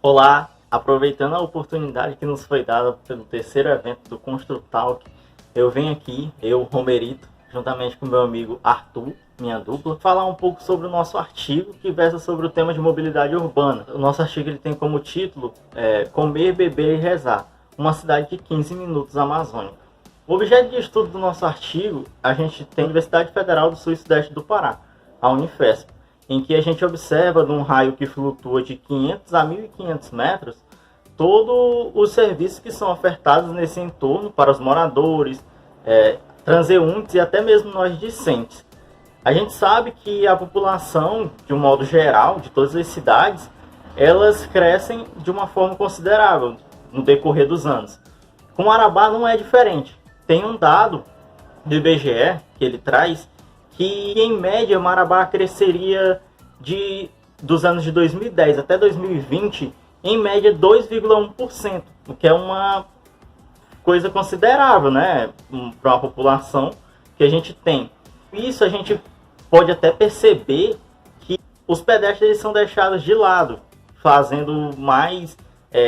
Olá, aproveitando a oportunidade que nos foi dada pelo terceiro evento do Construtalk, eu venho aqui, Romerito, juntamente com meu amigo Arthur, minha dupla, falar um pouco sobre o nosso artigo que versa sobre o tema de mobilidade urbana. O nosso artigo ele tem como título Comer, Beber e Rezar, uma cidade de 15 minutos amazônica. O objeto de estudo do nosso artigo, a gente tem a Universidade Federal do Sul e Sudeste do Pará, a Unifesp, em que a gente observa, num raio que flutua de 500 a 1.500 metros, todos os serviços que são ofertados nesse entorno para os moradores, transeuntes e até mesmo nós discentes. A gente sabe que a população, de um modo geral, de todas as cidades, elas crescem de uma forma considerável no decorrer dos anos. Com Marabá não é diferente. Tem um dado do IBGE que ele traz que, em média, Marabá cresceria dos anos de 2010 até 2020, em média 2,1%, o que é uma coisa considerável, né, para uma população que a gente tem. Isso a gente pode até perceber que os pedestres são deixados de lado, fazendo mais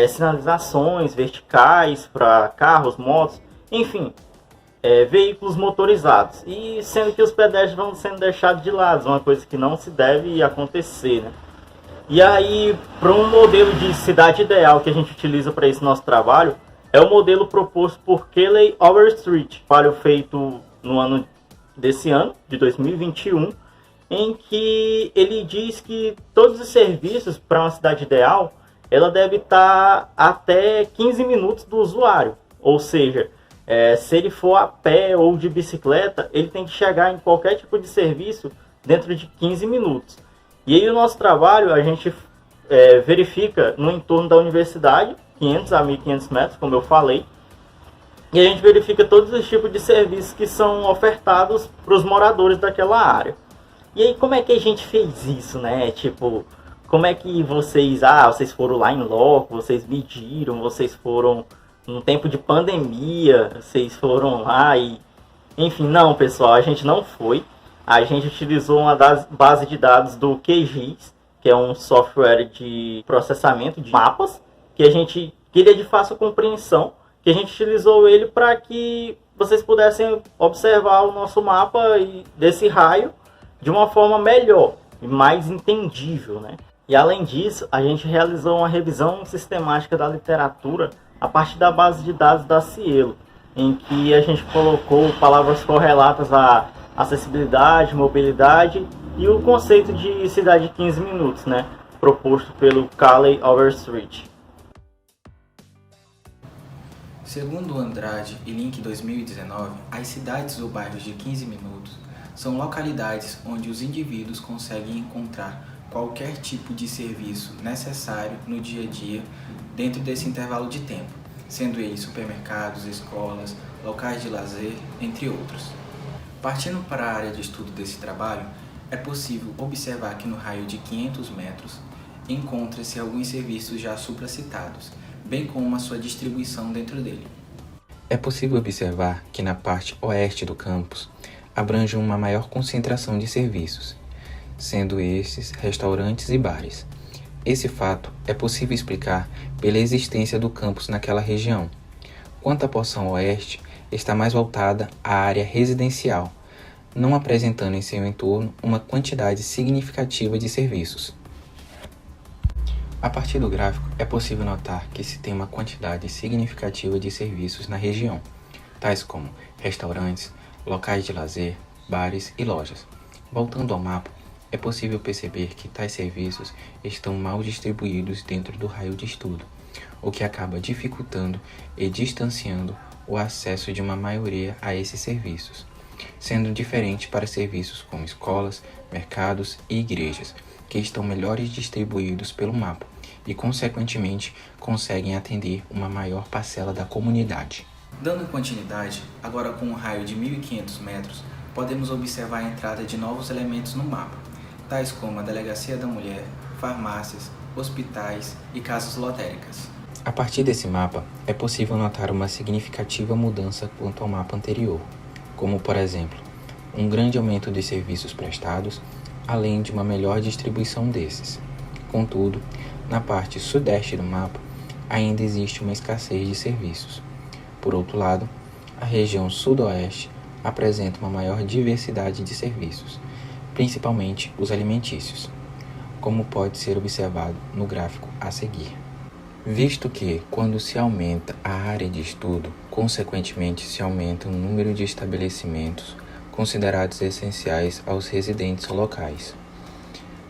sinalizações verticais para carros, motos, enfim, veículos motorizados, e sendo que os pedestres vão sendo deixados de lado, uma coisa que não se deve acontecer, né? E aí, para um modelo de cidade ideal que a gente utiliza para esse nosso trabalho, é o modelo proposto por Kelly Overstreet, trabalho feito no ano desse ano, de 2021, em que ele diz que todos os serviços para uma cidade ideal, ela deve estar até 15 minutos do usuário, ou seja, se ele for a pé ou de bicicleta, ele tem que chegar em qualquer tipo de serviço dentro de 15 minutos. E aí o nosso trabalho, a gente verifica no entorno da universidade, 500 a 1.500 metros, como eu falei, e a gente verifica todos os tipos de serviços que são ofertados para os moradores daquela área. E aí como é que a gente fez isso, né? Tipo, como é que vocês foram lá em loco, vocês mediram, vocês foram num tempo de pandemia, vocês foram lá e... Enfim, não, pessoal, a gente não foi. A gente utilizou uma das bases de dados do QGIS, que é um software de processamento de mapas, que ele é de fácil compreensão, que a gente utilizou ele para que vocês pudessem observar o nosso mapa desse raio de uma forma melhor e mais entendível, né? E além disso, a gente realizou uma revisão sistemática da literatura a partir da base de dados da Cielo, em que a gente colocou palavras correlatas a acessibilidade, mobilidade e o conceito de cidade de 15 minutos, né, proposto pelo Kelly Overstreet. Segundo Andrade e Link 2019, as cidades ou bairros de 15 minutos são localidades onde os indivíduos conseguem encontrar qualquer tipo de serviço necessário no dia a dia dentro desse intervalo de tempo, sendo eles supermercados, escolas, locais de lazer, entre outros. Partindo para a área de estudo desse trabalho, é possível observar que no raio de 500 metros encontra-se alguns serviços já supracitados, bem como a sua distribuição dentro dele. É possível observar que na parte oeste do campus abrange uma maior concentração de serviços, sendo estes restaurantes e bares. Esse fato é possível explicar pela existência do campus naquela região. Quanto à porção oeste, está mais voltada à área residencial, não apresentando em seu entorno uma quantidade significativa de serviços. A partir do gráfico, é possível notar que se tem uma quantidade significativa de serviços na região, tais como restaurantes, locais de lazer, bares e lojas. Voltando ao mapa, é possível perceber que tais serviços estão mal distribuídos dentro do raio de estudo, o que acaba dificultando e distanciando o acesso de uma maioria a esses serviços, sendo diferente para serviços como escolas, mercados e igrejas, que estão melhores distribuídos pelo mapa e, consequentemente, conseguem atender uma maior parcela da comunidade. Dando continuidade, agora com um raio de 1.500 metros, podemos observar a entrada de novos elementos no mapa, tais como a Delegacia da Mulher, farmácias, hospitais e casas lotéricas. A partir desse mapa, é possível notar uma significativa mudança quanto ao mapa anterior, como, por exemplo, um grande aumento de serviços prestados, além de uma melhor distribuição desses. Contudo, na parte sudeste do mapa, ainda existe uma escassez de serviços. Por outro lado, a região sudoeste apresenta uma maior diversidade de serviços, principalmente os alimentícios, como pode ser observado no gráfico a seguir. Visto que, quando se aumenta a área de estudo, consequentemente se aumenta o número de estabelecimentos considerados essenciais aos residentes locais.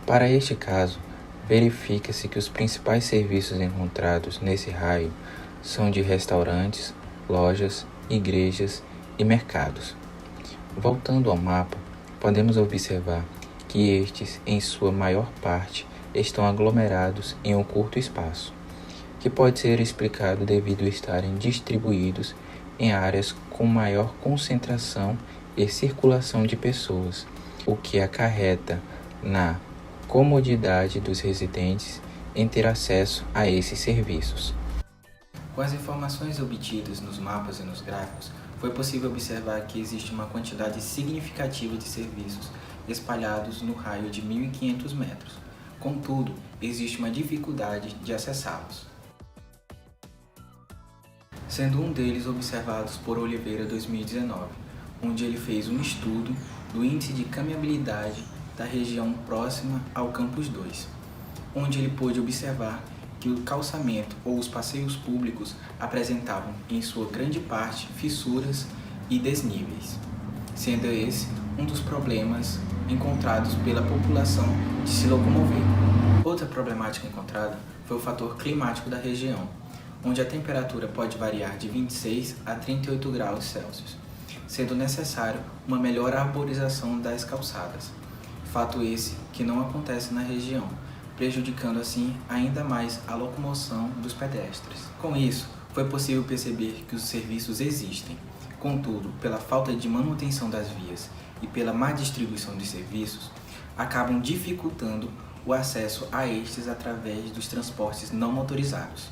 Para este caso, verifica-se que os principais serviços encontrados nesse raio são de restaurantes, lojas, igrejas e mercados. Voltando ao mapa, podemos observar que estes, em sua maior parte, estão aglomerados em um curto espaço, que pode ser explicado devido a estarem distribuídos em áreas com maior concentração e circulação de pessoas, o que acarreta na comodidade dos residentes em ter acesso a esses serviços. Com as informações obtidas nos mapas e nos gráficos, foi possível observar que existe uma quantidade significativa de serviços espalhados no raio de 1.500 metros. Contudo, existe uma dificuldade de acessá-los, sendo um deles observados por Oliveira 2019, onde ele fez um estudo do índice de caminhabilidade da região próxima ao Campus 2, onde ele pôde observar que o calçamento ou os passeios públicos apresentavam, em sua grande parte, fissuras e desníveis, sendo esse um dos problemas encontrados pela população de se locomover. Outra problemática encontrada foi o fator climático da região, onde a temperatura pode variar de 26 a 38 graus Celsius, sendo necessário uma melhor arborização das calçadas, fato esse que não acontece na região, prejudicando assim ainda mais a locomoção dos pedestres. Com isso, foi possível perceber que os serviços existem, contudo, pela falta de manutenção das vias e pela má distribuição de serviços, acabam dificultando o acesso a estes através dos transportes não motorizados.